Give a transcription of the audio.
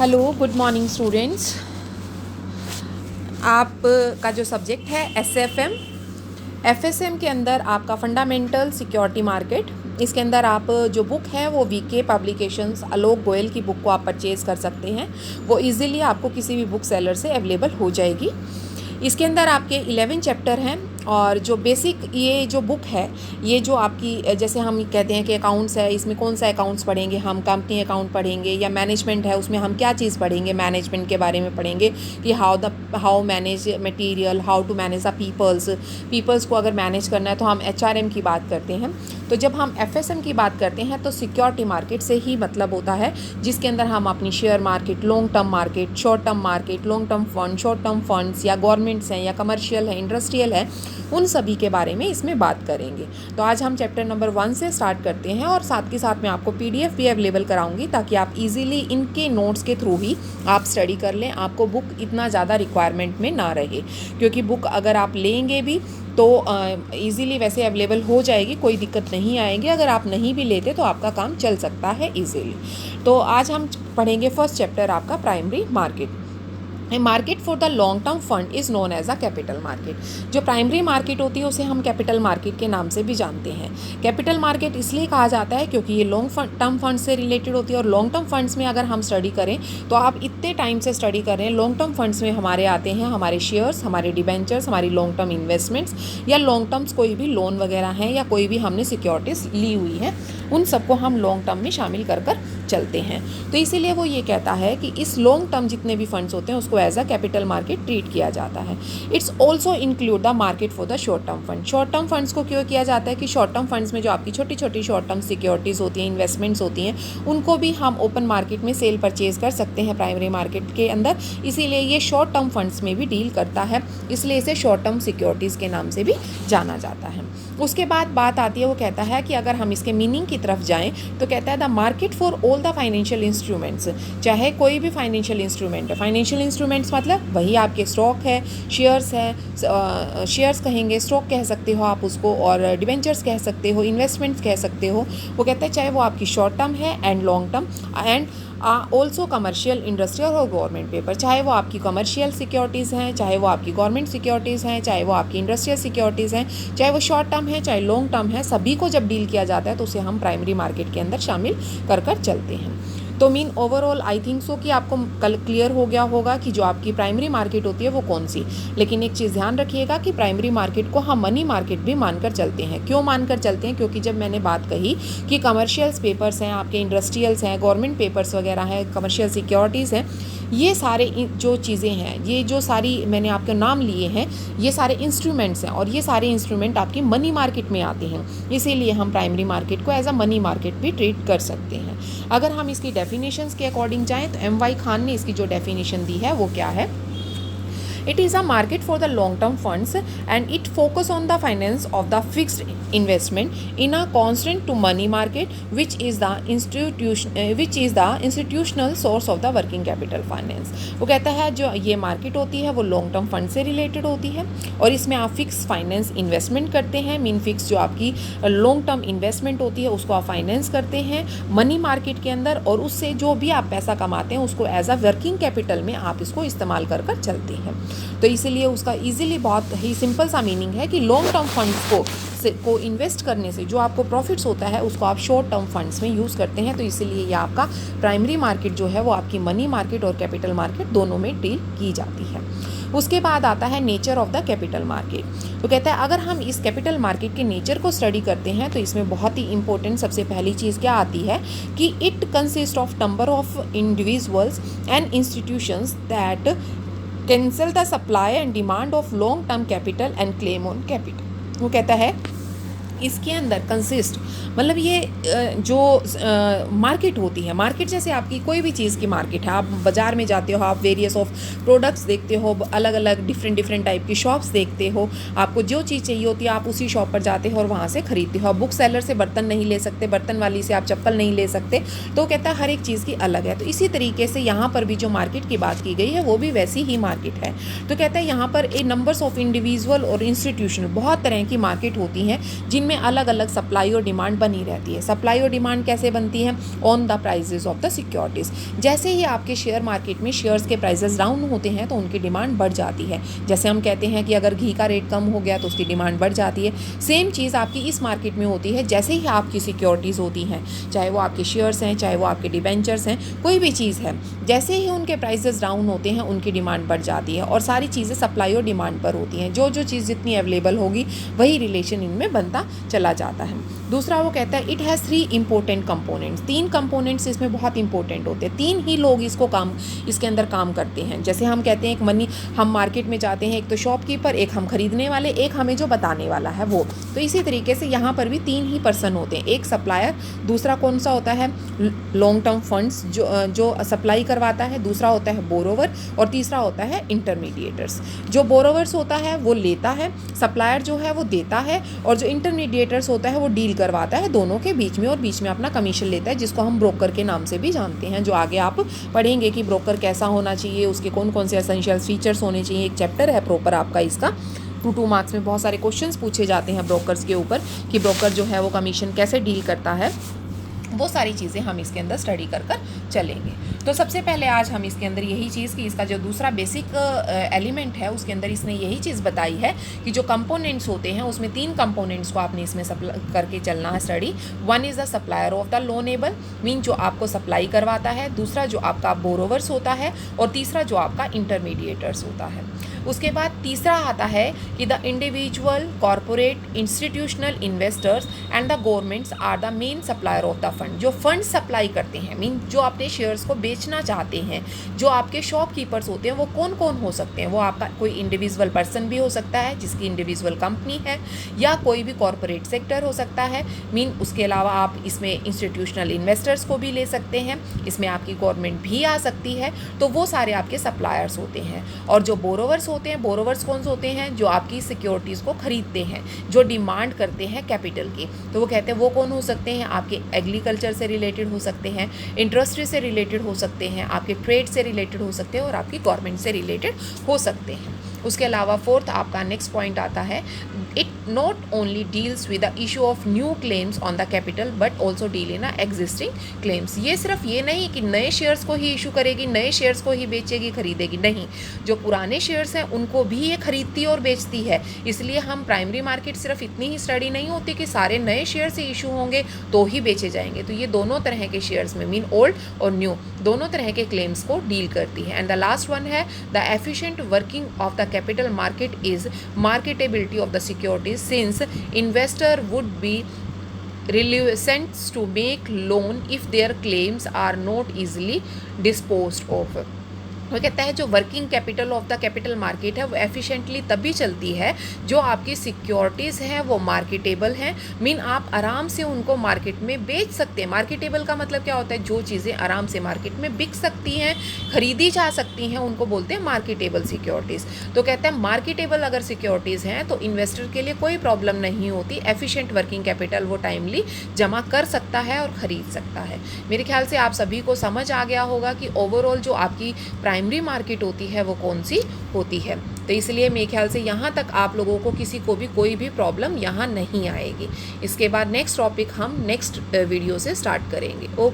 Hello, good morning students. आप का जो सब्जेक्ट है एफएसएम के अंदर आपका फंडामेंटल सिक्योरिटी मार्केट, इसके अंदर आप जो बुक है वो वीके पब्लिकेशंस आलोक गोयल की बुक को आप परचेज़ कर सकते हैं। वो इजीली आपको किसी भी बुक सेलर से अवेलेबल हो जाएगी। इसके अंदर आपके 11 चैप्टर हैं और जो बेसिक ये जो बुक है, ये जो आपकी जैसे हम कहते हैं कि अकाउंट्स है, इसमें कौन सा अकाउंट्स पढ़ेंगे हम, कंपनी अकाउंट पढ़ेंगे या मैनेजमेंट है, उसमें हम क्या चीज़ पढ़ेंगे, मैनेजमेंट के बारे में पढ़ेंगे कि how manage material, how to manage the peoples को अगर मैनेज करना है तो हम एचआरएम की बात करते हैं। तो जब हम एफएसएम की बात करते हैं तो सिक्योरिटी मार्केट से ही मतलब होता है, जिसके अंदर हम अपनी share market, long term market, short term market, long term fund, short term funds या गवर्नमेंट्स हैं या कमर्शियल है, इंडस्ट्रियल है, उन सभी के बारे में इसमें बात करेंगे। तो आज हम चैप्टर नंबर 1 से स्टार्ट करते हैं और साथ के साथ मैं आपको पीडीएफ भी अवेलेबल कराऊंगी ताकि आप इजीली इनके नोट्स के थ्रू ही आप स्टडी कर लें, आपको बुक इतना ज़्यादा रिक्वायरमेंट में ना रहे, क्योंकि बुक अगर आप लेंगे भी तो इजीली वैसे अवेलेबल हो जाएगी, कोई दिक्कत नहीं आएगी। अगर आप नहीं भी लेते तो आपका काम चल सकता है इजीली। तो आज हम पढ़ेंगे फर्स्ट चैप्टर आपका primary market. A market for the long term fund is known as a capital market. जो प्राइमरी मार्केट होती है उसे हम कैपिटल मार्केट के नाम से भी जानते हैं। कैपिटल मार्केट इसलिए कहा जाता है क्योंकि ये लॉन्ग टर्म फंड से रिलेटेड होती है और लॉन्ग टर्म फंड्स में अगर हम स्टडी करें तो आप इतने टाइम से स्टडी कर रहे हैं, लॉन्ग टर्म फंड्स में हमारे आते हैं हमारे शेयर्स, हमारे डिबेंचर्स, हमारी लॉन्ग टर्म इन्वेस्टमेंट्स या लॉन्ग टर्म्स कोई भी लोन वगैरह हैं या कोई भी हमने सिक्योरिटीज़ ली हुई है, उन सबको हम लॉन्ग टर्म में शामिल कर चलते हैं। तो इसीलिए वो ये कहता है कि इस लॉन्ग टर्म जितने भी फंड्स होते हैं उसको as a capital market treat किया जाता है। It's also include the market for the short term fund. Short term funds को क्यों किया जाता है कि शॉर्ट टर्म फंड्स में जो आपकी छोटी छोटी शॉर्ट टर्म सिक्योरिटीज़ होती हैं, इन्वेस्टमेंट्स होती हैं, उनको भी हम ओपन मार्केट में सेल परचेज कर सकते हैं प्राइमरी मार्केट के अंदर। इसीलिए ये शॉर्ट टर्म फंड्स में भी डील करता है, इसलिए इसे शॉर्ट टर्म सिक्योरिटीज़ के नाम से भी जाना जाता है। उसके बाद बात आती है, वो कहता है कि अगर हम इसके मीनिंग की तरफ जाएं तो कहता है the market for all the financial instruments. चाहे कोई भी फाइनेंशियल इंस्ट्रूमेंट है, फाइनेंशियल इंस्ट्रूमेंट्स मतलब वही आपके स्टॉक है, शेयर्स है, शेयर्स कहेंगे, स्टॉक कह सकते हो आप उसको, और डिबेंचर्स कह सकते हो, इन्वेस्टमेंट्स कह सकते हो। वो कहते हैं चाहे वो आपकी शॉर्ट टर्म है and long term and also commercial, industrial और गवर्नमेंट पेपर, चाहे वो आपकी कमर्शियल सिक्योरिटीज़ हैं, चाहे वो आपकी गवर्नमेंट सिक्योरिटीज़ हैं, चाहे वो आपकी इंडस्ट्रियल सिक्योरिटीज़ हैं, चाहे वो शॉर्ट टर्म है चाहे लॉन्ग टर्म है, सभी को जब डील किया जाता है तो उसे हम प्राइमरी मार्केट के अंदर शामिल कर चलते हैं। तो mean overall I think so कि आपको कल क्लियर हो गया होगा कि जो आपकी प्राइमरी मार्केट होती है वो कौन सी। लेकिन एक चीज़ ध्यान रखिएगा कि प्राइमरी मार्केट को हम मनी मार्केट भी मानकर चलते हैं। क्यों मानकर चलते हैं? क्योंकि जब मैंने बात कही कि कमर्शियल्स पेपर्स हैं, आपके इंडस्ट्रियल्स हैं, गवर्नमेंट पेपर्स वगैरह हैं, कमर्शियल सिक्योरिटीज़ हैं, ये सारे जो चीज़ें हैं, ये जो सारी मैंने आपके नाम लिए हैं, ये सारे इंस्ट्रूमेंट्स हैं और ये सारे इंस्ट्रूमेंट आपकी मनी मार्केट में आते हैं। इसीलिए हम प्राइमरी मार्केट को एज अ मनी मार्केट भी ट्रीट कर सकते हैं। अगर हम इसकी डेफिनेशंस के अकॉर्डिंग जाएँ तो M.Y. खान ने इसकी जो डेफिनेशन दी है वो क्या है? It is a market for the long-term funds and it focus on the finance of the fixed investment in a constant to money market, which is the institutional source of the working capital finance। वो कहता है जो ये market होती है वो long term fund से related होती है और इसमें आप फिक्स फाइनेंस इन्वेस्टमेंट करते हैं। मीन फिक्स जो आपकी लॉन्ग टर्म इन्वेस्टमेंट होती है उसको आप फाइनेंस करते हैं मनी मार्केट के अंदर, और उससे जो भी आप पैसा कमाते हैं उसको एज अ वर्किंग कैपिटल में आप इसको इस्तेमाल कर चलते हैं। तो इसीलिए उसका इजीली बहुत ही सिंपल सा मीनिंग है कि लॉन्ग टर्म फंड्स को इन्वेस्ट करने से जो आपको प्रॉफिट्स होता है उसको आप शॉर्ट टर्म फंड्स में यूज़ करते हैं। तो इसीलिए ये आपका प्राइमरी मार्केट जो है वो आपकी मनी मार्केट और कैपिटल मार्केट दोनों में डील की जाती है। उसके बाद आता है nature of the capital market. तो कहता है अगर हम इस कैपिटल मार्केट के नेचर को स्टडी करते हैं तो इसमें बहुत ही इंपॉर्टेंट सबसे पहली चीज़ क्या आती है कि it consist of number of individuals and institutions that cancel the supply and demand of long term capital and claim on capital. वो कहता है इसके अंदर कंसिस्ट मतलब ये जो मार्केट होती है, मार्केट जैसे आपकी कोई भी चीज़ की मार्केट है, आप बाज़ार में जाते हो, आप वेरियस ऑफ प्रोडक्ट्स देखते हो, अलग अलग डिफरेंट टाइप की शॉप्स देखते हो, आपको जो चीज़ चाहिए होती है आप उसी शॉप पर जाते हो और वहाँ से ख़रीदते हो। आप बुक सेलर से बर्तन नहीं ले सकते, बर्तन वाली से आप चप्पल नहीं ले सकते। तो कहता है हर एक चीज़ की अलग है। तो इसी तरीके से यहाँ पर भी जो मार्केट की बात की गई है वो भी वैसी ही मार्केट है। तो कहता है यहाँ पर ए नंबर्स ऑफ इंडिविजुअल और इंस्टीट्यूशन बहुत तरह की मार्केट होती हैं जिन इनमें अलग अलग सप्लाई और डिमांड बनी रहती है। सप्लाई और डिमांड कैसे बनती है? On the prices of the securities. जैसे ही आपके शेयर मार्केट में शेयर्स के प्राइजेस डाउन होते हैं तो उनकी डिमांड बढ़ जाती है। जैसे हम कहते हैं कि अगर घी का रेट कम हो गया तो उसकी डिमांड बढ़ जाती है। सेम चीज़ आपकी इस मार्केट में होती है। जैसे ही आपकी सिक्योरिटीज़ होती हैं, चाहे वो आपके शेयर्स हैं, चाहे वो आपके डिबेंचर्स हैं, कोई भी चीज़ है, जैसे ही उनके प्राइसेस डाउन होते हैं उनकी डिमांड बढ़ जाती है। और सारी चीज़ें सप्लाई और डिमांड पर होती हैं। जो जो चीज़ जितनी अवेलेबल होगी वही रिलेशन इनमें बनता चला जाता है। दूसरा वो कहता है it has 3 important components. 3 components इसमें बहुत इंपॉर्टेंट होते हैं। 3 ही लोग इसके अंदर काम करते हैं। जैसे हम कहते हैं एक हम मार्केट में जाते हैं, एक तो शॉपकीपर, एक हम खरीदने वाले, एक हमें जो बताने वाला है वो। तो इसी तरीके से यहाँ पर भी 3 ही पर्सन होते हैं। एक सप्लायर, दूसरा कौन सा होता है? लॉन्ग टर्म फंड्स जो सप्लाई करवाता है, दूसरा होता है बोरोवर और तीसरा होता है इंटरमीडिएटर्स। जो बोरोवर्स होता है वो लेता है, सप्लायर जो है वो देता है, और जो इंटरमीडिएटर्स होता है वो डील करवाता है दोनों के बीच में, और बीच में अपना कमीशन लेता है, जिसको हम ब्रोकर के नाम से भी जानते हैं। जो आगे आप पढ़ेंगे कि ब्रोकर कैसा होना चाहिए, उसके कौन कौन से एसेंशियल फीचर्स होने चाहिए। एक चैप्टर है प्रॉपर आपका इसका। 2 मार्क्स में बहुत सारे क्वेश्चंस पूछे जाते हैं ब्रोकर्स के ऊपर कि ब्रोकर जो है वो कमीशन कैसे डील करता है। वो सारी चीज़ें हम इसके अंदर स्टडी कर चलेंगे। तो सबसे पहले आज हम इसके अंदर यही चीज़ कि इसका जो दूसरा बेसिक एलिमेंट है उसके अंदर इसने यही चीज़ बताई है कि जो कंपोनेंट्स होते हैं उसमें 3 कंपोनेंट्स को आपने इसमें करके चलना है study. 1 is the supplier of the loanable, mean जो आपको सप्लाई करवाता है, दूसरा जो आपका बोरोवर्स होता है, और तीसरा जो आपका इंटरमीडिएटर्स होता है। उसके बाद तीसरा आता है कि the individual, corporate, institutional investors and the governments are the main supplier of the fund. जो फंड सप्लाई करते हैं, मीन जो अपने शेयर्स को बेचना चाहते हैं, जो आपके शॉपकीपर्स होते हैं, वो कौन कौन हो सकते हैं? वो आपका कोई इंडिविजुअल पर्सन भी हो सकता है जिसकी इंडिविजुअल कंपनी है, या कोई भी कॉरपोरेट सेक्टर हो सकता है, मीन उसके अलावा आप इसमें इंस्टीट्यूशनल इन्वेस्टर्स को भी ले सकते हैं, इसमें आपकी गवर्नमेंट भी आ सकती है। तो वो सारे आपके सप्लायर्स होते हैं। और जो बोरोवर्स होते हैं, बोरोवर्स कौन से होते हैं? जो आपकी सिक्योरिटीज़ को खरीदते हैं, जो डिमांड करते हैं कैपिटल की। तो वो कहते हैं वो कौन हो सकते हैं? आपके एग्रीकल्चर से रिलेटेड हो सकते हैं, इंडस्ट्री से रिलेटेड हो सकते हैं, आपके ट्रेड से रिलेटेड हो सकते हैं, और आपकी गवर्नमेंट से रिलेटेड हो सकते हैं। उसके अलावा फोर्थ आपका नेक्स्ट पॉइंट आता है, it not only deals with the issue of new claims on the capital but also deal in existing claims. ये सिर्फ ये नहीं कि नए शेयर्स को ही इशू करेगी, नए शेयर्स को ही बेचेगी, खरीदेगी, नहीं, जो पुराने शेयर्स हैं उनको भी ये खरीदती और बेचती है। इसलिए हम प्राइमरी मार्केट सिर्फ इतनी ही स्टडी नहीं होती कि सारे नए शेयर से इशू होंगे तो ही बेचे जाएंगे। तो ये दोनों तरह के शेयर्स में, मीन ओल्ड और न्यू, दोनों तरह के क्लेम्स को डील करती है। एंड द लास्ट वन है the efficient working of the capital market is marketability of the securities, since investor would be reluctant to make loan if their claims are not easily disposed of। वो कहता है जो working capital of the capital market है वो efficiently तभी चलती है जो आपकी सिक्योरिटीज़ हैं वो मार्केटेबल हैं, मीन आप आराम से उनको मार्केट में बेच सकते हैं। मार्केटेबल का मतलब क्या होता है? जो चीज़ें आराम से मार्केट में बिक सकती हैं, खरीदी जा सकती हैं, उनको बोलते हैं मार्केटेबल सिक्योरिटीज़। तो कहते हैं मार्केटेबल अगर सिक्योरिटीज़ हैं तो इन्वेस्टर के लिए कोई प्रॉब्लम नहीं होती, एफिशिएंट वर्किंग कैपिटल वो टाइमली जमा कर सकता है और ख़रीद सकता है। मेरे ख्याल से आप सभी को समझ आ गया होगा कि ओवरऑल जो आपकी प्राइमरी मार्केट होती है वो कौन सी होती है। तो इसलिए मेरे ख्याल से यहाँ तक आप लोगों को किसी को भी कोई भी प्रॉब्लम यहाँ नहीं आएगी। इसके बाद नेक्स्ट टॉपिक हम नेक्स्ट वीडियो से स्टार्ट करेंगे। ओके।